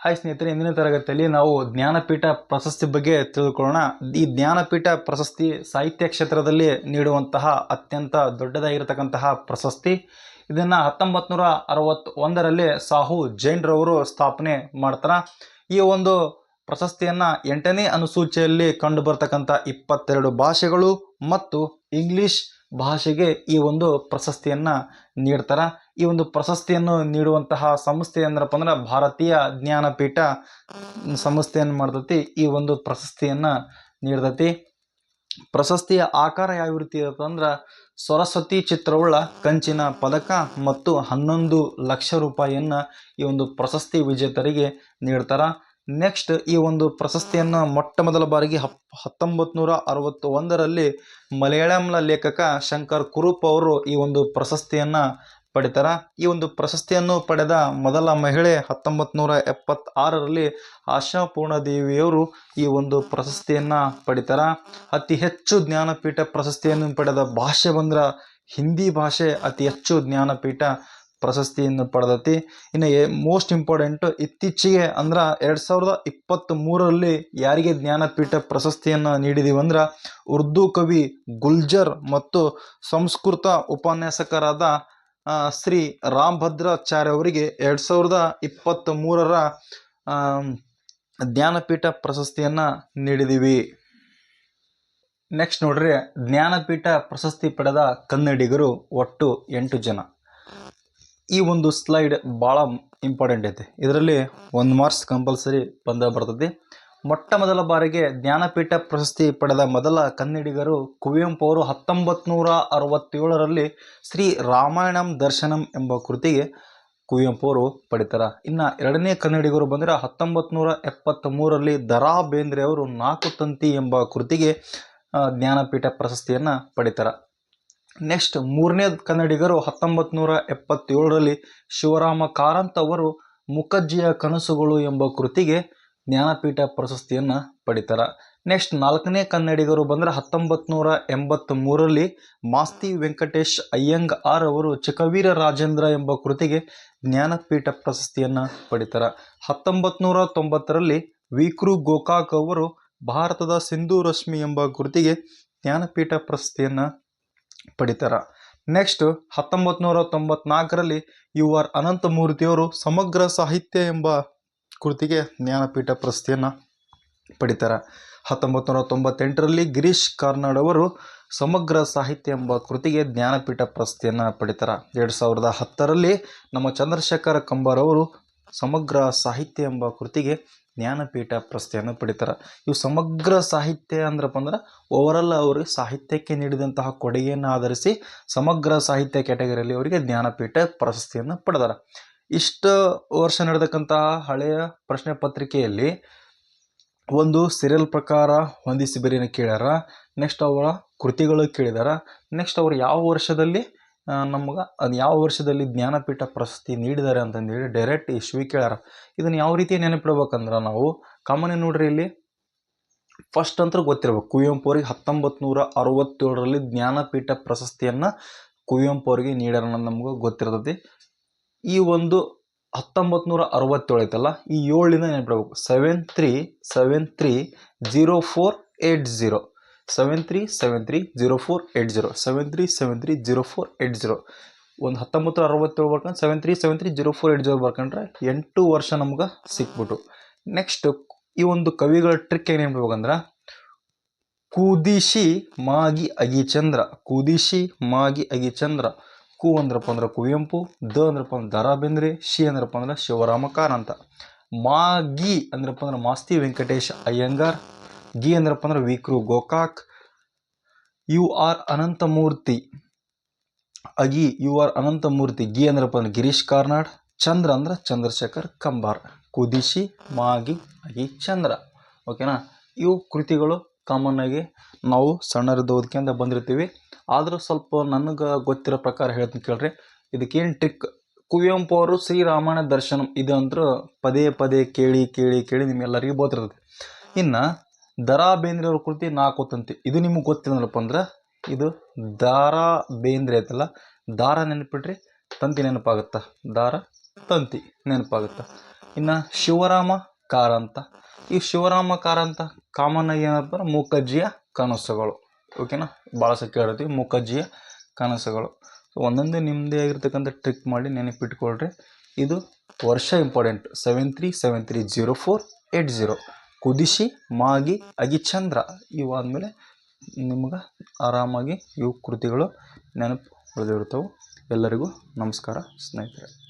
Hi ಸ್ನೇಹಿತರೆ, ಇಂದಿನ ತರಗತಿಯಲ್ಲಿ ನಾವು ಜ್ಞಾನಪೀಠ ಪ್ರಶಸ್ತಿ ಬಗ್ಗೆ ತಿಳಿದುಕೊಳ್ಳೋಣ. ಈ ಜ್ಞಾನಪೀಠ ಪ್ರಶಸ್ತಿ ಸಾಹಿತ್ಯ ಕ್ಷೇತ್ರದಲ್ಲಿ ನೀಡುವಂತಹ ಅತ್ಯಂತ ದೊಡ್ಡದಾಗಿರತಕ್ಕಂತಹ ಪ್ರಶಸ್ತಿ. ಇದನ್ನು 1961ರಲ್ಲಿ ಸಾಹು ಜೈನ್ ರವರು ಸ್ಥಾಪನೆ ಮಾಡ್ತಾರೆ. ಈ ಒಂದು ಪ್ರಶಸ್ತಿಯನ್ನು 8ನೇ ಅನುಸೂಚಿಯಲ್ಲಿ ಕಂಡು ಬರ್ತಕ್ಕಂಥ 22 ಭಾಷೆಗಳು ಮತ್ತು ಇಂಗ್ಲಿಷ್ ಭಾಷೆಗೆ ಈ ಒಂದು ಪ್ರಶಸ್ತಿಯನ್ನು ನೀಡ್ತಾರೆ. ಈ ಒಂದು ಪ್ರಶಸ್ತಿಯನ್ನು ನೀಡುವಂತಹ ಸಂಸ್ಥೆ ಅಂದ್ರಪ್ಪ ಅಂದ್ರೆ ಭಾರತೀಯ ಜ್ಞಾನಪೀಠ ಸಂಸ್ಥೆಯನ್ನು ಮಾಡ್ತೈತಿ. ಈ ಒಂದು ಪ್ರಶಸ್ತಿಯನ್ನು ನೀಡ್ತೈತಿ. ಪ್ರಶಸ್ತಿಯ ಆಕಾರ ಯಾವ ರೀತಿ ಇರುತ್ತೆ ಅಂದ್ರೆ ಸರಸ್ವತಿ ಚಿತ್ರವುಳ್ಳ ಕಂಚಿನ ಪದಕ ಮತ್ತು 11 ಲಕ್ಷ ರೂಪಾಯಿಯನ್ನು ಈ ಒಂದು ಪ್ರಶಸ್ತಿ ವಿಜೇತರಿಗೆ ನೀಡ್ತಾರೆ. ನೆಕ್ಸ್ಟ್, ಈ ಒಂದು ಪ್ರಶಸ್ತಿಯನ್ನು ಮೊಟ್ಟ ಮೊದಲ ಬಾರಿಗೆ 1961ರಲ್ಲಿ ಮಲಯಾಳಂನ ಲೇಖಕ ಶಂಕರ್ ಕುರುಪ್ ಅವರು ಈ ಒಂದು ಪ್ರಶಸ್ತಿಯನ್ನು ಪಡಿತಾರೆ. ಈ ಒಂದು ಪ್ರಶಸ್ತಿಯನ್ನು ಪಡೆದ ಮೊದಲ ಮಹಿಳೆ 1976ರಲ್ಲಿ ಆಶಾಪೂರ್ಣದೇವಿಯವರು ಈ ಒಂದು ಪ್ರಶಸ್ತಿಯನ್ನು ಪಡಿತಾರೆ. ಅತಿ ಹೆಚ್ಚು ಜ್ಞಾನಪೀಠ ಪ್ರಶಸ್ತಿಯನ್ನು ಪಡೆದ ಭಾಷೆ ಬಂದ್ರೆ ಹಿಂದಿ ಭಾಷೆ ಅತಿ ಹೆಚ್ಚು ಜ್ಞಾನಪೀಠ ಪ್ರಶಸ್ತಿಯನ್ನು ಪಡೆದತಿ. ಇನ್ನು ಮೋಸ್ಟ್ ಇಂಪಾರ್ಟೆಂಟ್, ಇತ್ತೀಚೆಗೆ ಅಂದ್ರೆ 2023ರಲ್ಲಿ ಯಾರಿಗೆ ಜ್ಞಾನಪೀಠ ಪ್ರಶಸ್ತಿಯನ್ನು ನೀಡಿದೀವಿ ಅಂದ್ರೆ ಉರ್ದು ಕವಿ ಗುಲ್ಜರ್ ಮತ್ತು ಸಂಸ್ಕೃತ ಉಪನ್ಯಾಸಕರಾದ ಶ್ರೀ ರಾಮಭದ್ರಾಚಾರ್ಯ ಅವರಿಗೆ 2023ರ ಜ್ಞಾನಪೀಠ ಪ್ರಶಸ್ತಿಯನ್ನು ನೀಡಿದ್ದೀವಿ. ನೆಕ್ಸ್ಟ್ ನೋಡ್ರಿ, ಜ್ಞಾನಪೀಠ ಪ್ರಶಸ್ತಿ ಪಡೆದ ಕನ್ನಡಿಗರು ಒಟ್ಟು 8 ಜನ. ಈ ಒಂದು ಸ್ಲೈಡ್ ಭಾಳ ಇಂಪಾರ್ಟೆಂಟ್ ಐತೆ. ಇದರಲ್ಲಿ 1 ಮಾರ್ಕ್ಸ್ ಕಂಪಲ್ಸರಿ ಬರ್ತದೆ. ಮೊಟ್ಟ ಮೊದಲ ಬಾರಿಗೆ ಜ್ಞಾನಪೀಠ ಪ್ರಶಸ್ತಿ ಪಡೆದ ಮೊದಲ ಕನ್ನಡಿಗರು ಕುವೆಂಪು ಅವರು 1967ರಲ್ಲಿ ಶ್ರೀ ರಾಮಾಯಣಂ ದರ್ಶನಂ ಎಂಬ ಕೃತಿಗೆ ಕುವೆಂಪು ಅವರು ಪಡಿತಾರೆ. ಇನ್ನು ಎರಡನೇ ಕನ್ನಡಿಗರು ಬಂದರೆ 1973ರಲ್ಲಿ ದ.ರಾ ಬೇಂದ್ರೆ ಅವರು 4 ತಂತಿ ಎಂಬ ಕೃತಿಗೆ ಜ್ಞಾನಪೀಠ ಪ್ರಶಸ್ತಿಯನ್ನು ಪಡಿತಾರೆ. ನೆಕ್ಸ್ಟ್, ಮೂರನೇ ಕನ್ನಡಿಗರು 1977ರಲ್ಲಿ ಶಿವರಾಮ ಕಾರಂತ್ ಅವರು ಮುಖಜ್ಜಿಯ ಕನಸುಗಳು ಎಂಬ ಕೃತಿಗೆ ಜ್ಞಾನಪೀಠ ಪ್ರಶಸ್ತಿಯನ್ನು ಪಡಿತಾರೆ. ನೆಕ್ಸ್ಟ್, 4ನೇ ಕನ್ನಡಿಗರು ಬಂದರೆ 1983ರಲ್ಲಿ ಮಾಸ್ತಿ ವೆಂಕಟೇಶ್ ಅಯ್ಯಂಗಾರ್ ಅವರು ಚಿಕ್ಕವೀರ ರಾಜೇಂದ್ರ ಎಂಬ ಕೃತಿಗೆ ಜ್ಞಾನಪೀಠ ಪ್ರಶಸ್ತಿಯನ್ನು ಪಡಿತಾರೆ. 1990ರಲ್ಲಿ ವಿ.ಕೃ. ಗೋಕಾಕ್ ಅವರು ಭಾರತದ ಸಿಂಧು ರಶ್ಮಿ ಎಂಬ ಕೃತಿಗೆ ಜ್ಞಾನಪೀಠ ಪ್ರಶಸ್ತಿಯನ್ನು ಪಡಿತಾರೆ. Next, 1994ರಲ್ಲಿ U.R.. ಅನಂತಮೂರ್ತಿಯವರು ಸಮಗ್ರ ಸಾಹಿತ್ಯ ಎಂಬ ಕೃತಿಗೆ ಜ್ಞಾನಪೀಠ ಪ್ರಶಸ್ತಿಯನ್ನು ಪಡಿತಾರೆ. 1998ರಲ್ಲಿ ಗಿರೀಶ್ ಕಾರ್ನಾಡ್ ಅವರು ಸಮಗ್ರ ಸಾಹಿತ್ಯ ಎಂಬ ಕೃತಿಗೆ ಜ್ಞಾನಪೀಠ ಪ್ರಶಸ್ತಿಯನ್ನು ಪಡಿತಾರೆ. 2010ರಲ್ಲಿ ನಮ್ಮ ಚಂದ್ರಶೇಖರ ಕಂಬಾರ್ ಅವರು ಸಮಗ್ರ ಸಾಹಿತ್ಯ ಎಂಬ ಕೃತಿಗೆ ಜ್ಞಾನಪೀಠ ಪ್ರಶಸ್ತಿಯನ್ನು ಪಡಿತಾರೆ. ಇವು ಸಮಗ್ರ ಸಾಹಿತ್ಯ ಅಂದ್ರಪ್ಪ ಅಂದ್ರೆ ಓವರಾಲ್ ಅವರಿಗೆ ಸಾಹಿತ್ಯಕ್ಕೆ ನೀಡಿದಂತಹ ಕೊಡುಗೆಯನ್ನು ಆಧರಿಸಿ ಸಮಗ್ರ ಸಾಹಿತ್ಯ ಕ್ಯಾಟಗರಿಯಲ್ಲಿ ಅವರಿಗೆ ಜ್ಞಾನಪೀಠ ಪ್ರಶಸ್ತಿಯನ್ನು ಪಡೆದಾರೆ. ಇಷ್ಟು ವರ್ಷ ನಡೆದಕ್ಕಂತಹ ಹಳೆಯ ಪ್ರಶ್ನೆ ಪತ್ರಿಕೆಯಲ್ಲಿ ಒಂದು ಸೀರಿಯಲ್ ಪ್ರಕಾರ ಹೊಂದಿಸಿ ಬರೀನ ಕೇಳ್ಯಾರ. ನೆಕ್ಸ್ಟ್ ಅವರ ಕೃತಿಗಳು ಕೇಳಿದಾರ. ನೆಕ್ಸ್ಟ್ ಅವರು ಯಾವ ವರ್ಷದಲ್ಲಿ ನಮ್ಗೆ ಅದು ಯಾವ ವರ್ಷದಲ್ಲಿ ಜ್ಞಾನಪೀಠ ಪ್ರಶಸ್ತಿ ನೀಡಿದ್ದಾರೆ ಅಂತಂದೇಳಿ ಡೈರೆಕ್ಟ್ ಇಶ್ಯೂ ಕೇಳ್ಯಾರ. ಇದನ್ನು ಯಾವ ರೀತಿ ನೆನಪಿಡ್ಬೇಕಂದ್ರೆ ನಾವು ಕಾಮನ್ ನೋಡ್ರಿ, ಇಲ್ಲಿ ಫಸ್ಟ್ ಅಂತೂ ಗೊತ್ತಿರ್ಬೇಕು, ಕುವೆಂಪು ಅವರಿಗೆ 1967ರಲ್ಲಿ ಜ್ಞಾನಪೀಠ ಪ್ರಶಸ್ತಿಯನ್ನು ಕುವೆಂಪು ಅವರಿಗೆ ನೀಡ್ಯಾರ ಅನ್ನೋದು ನಮ್ಗೆ ಗೊತ್ತಿರ್ತೈತಿ. ಈ ಒಂದು 1967 ಐತಲ್ಲ, ಈ 7ರಿಂದ ನೆನಪಿಡ್ಬೇಕು. 73730480 73730480 73730480 ಒಂದು 1967 ಬರ್ಕೊಂಡು 73730480 ಬರ್ಕೊಂಡ್ರೆ 8 ವರ್ಷ ನಮ್ಗೆ ಸಿಕ್ಬಿಟ್ಟು. ನೆಕ್ಸ್ಟ್, ಈ ಒಂದು ಕವಿಗಳ ಟ್ರಿಕ್ ಏನು ನೆನಪಿಡ್ಬೇಕಂದ್ರೆ ಕೂದಿಶಿ ಮಾಗಿ ಅಗಿಚಂದ್ರ, ಕೂದಿಶಿ ಮಾಗಿ ಅಗಿಚಂದ್ರ. ಕು ಅಂದ್ರಪ್ಪ ಅಂದ್ರೆ ಕುವೆಂಪು, ದ ಅಂದ್ರಪ್ಪ ಅಂದ್ರೆ ದ.ರಾ ಬೇಂದ್ರೆ, ಶಿ ಅಂದ್ರಪ್ಪ ಅಂದ್ರೆ ಶಿವರಾಮ ಕಾರಂತ, ಮಾಗಿ ಅಂದ್ರಪ್ಪ ಅಂದ್ರೆ ಮಾಸ್ತಿ ವೆಂಕಟೇಶ್ ಅಯ್ಯಂಗಾರ್, ಗಿ ಅಂದ್ರಪ್ಪ ಅಂದ್ರೆ ವಿ.ಕೃ. ಗೋಕಾಕ್, ಯು.ಆರ್. ಅನಂತಮೂರ್ತಿ, ಅಗಿ ಯು.ಆರ್. ಅನಂತಮೂರ್ತಿ, ಗಿ ಅಂದ್ರಪ್ಪ ಅಂದ್ರೆ ಗಿರೀಶ್ ಕಾರ್ನಾಡ್, ಚಂದ್ರ ಅಂದ್ರೆ ಚಂದ್ರಶೇಖರ್ ಕಂಬಾರ್. ಕುದಿಶಿ ಮಾಗಿ ಅಗಿ ಚಂದ್ರ. ಓಕೆನಾ? ಇವು ಕೃತಿಗಳು ಕಾಮನ್ ಆಗಿ ನಾವು ಸಣ್ಣರಿದ್ದು ಓದ್ಕೊಂಡು ಬಂದಿರ್ತೀವಿ. ಆದರೂ ಸ್ವಲ್ಪ ನನಗೆ ಗೊತ್ತಿರೋ ಪ್ರಕಾರ ಹೇಳ್ತೀನಿ ಕೇಳ್ರಿ. ಇದಕ್ಕೇನು ಟ್ರಿಕ್, ಕುವೆಂಪು ಅವರು ಶ್ರೀರಾಮಾಯಣ ದರ್ಶನಂ ಇದು ಅಂತೂ ಪದೇ ಪದೇ ಕೇಳಿ ಕೇಳಿ ಕೇಳಿ ನಿಮ್ಗೆಲ್ಲರಿಗೂ ಗೊತ್ತಿರ್ತದೆ. ಇನ್ನು ದ.ರಾ ಬೇಂದ್ರೆ ಅವ್ರ ಕೃತಿ 4 ತಂತಿ, ಇದು ನಿಮಗೆ ಗೊತ್ತಿಲ್ಲಪ್ಪ ಅಂದ್ರೆ ಇದು ದ.ರಾ ಬೇಂದ್ರೆ ಐತಲ್ಲ, ದಾರ ನೆನಪಿಡ್ರಿ, ತಂತಿ ನೆನಪಾಗುತ್ತಾ, ದಾರ ತಂತಿ ನೆನಪಾಗುತ್ತಾ. ಇನ್ನು ಶಿವರಾಮ ಕಾರಂತ. ಈ ಶಿವರಾಮ ಕಾರಂತ ಕಾಮನ್ ಆಗಿ ಏನಪ್ಪ ಅಂದ್ರೆ ಮೂಕಜ್ಜಿಯ ಕನಸುಗಳು. ಓಕೆನಾ, ಭಾಳ ಸಲ ಕೇಳಿರ್ತೀವಿ ಮೂಕಜ್ಜಿಯ ಕನಸುಗಳು. ಸೊ ಒಂದೊಂದು ನಿಮ್ಮದೇ ಆಗಿರ್ತಕ್ಕಂಥ ಟ್ರಿಕ್ ಮಾಡಿ ನೆನಪಿಟ್ಕೊಳ್ರಿ. ಇದು ವರ್ಷ ಇಂಪಾರ್ಟೆಂಟ್ 73730480. ಕುದಿಸಿ ಮಾಗಿ ಅಗಿಚಂದ್ರ ಇವು ಆದಮೇಲೆ ನಿಮ್ಗೆ ಆರಾಮಾಗಿ ಇವು ಕೃತಿಗಳು ನೆನಪು ಉಳಿದಿರ್ತವೆ. ಎಲ್ಲರಿಗೂ ನಮಸ್ಕಾರ ಸ್ನೇಹಿತರೆ.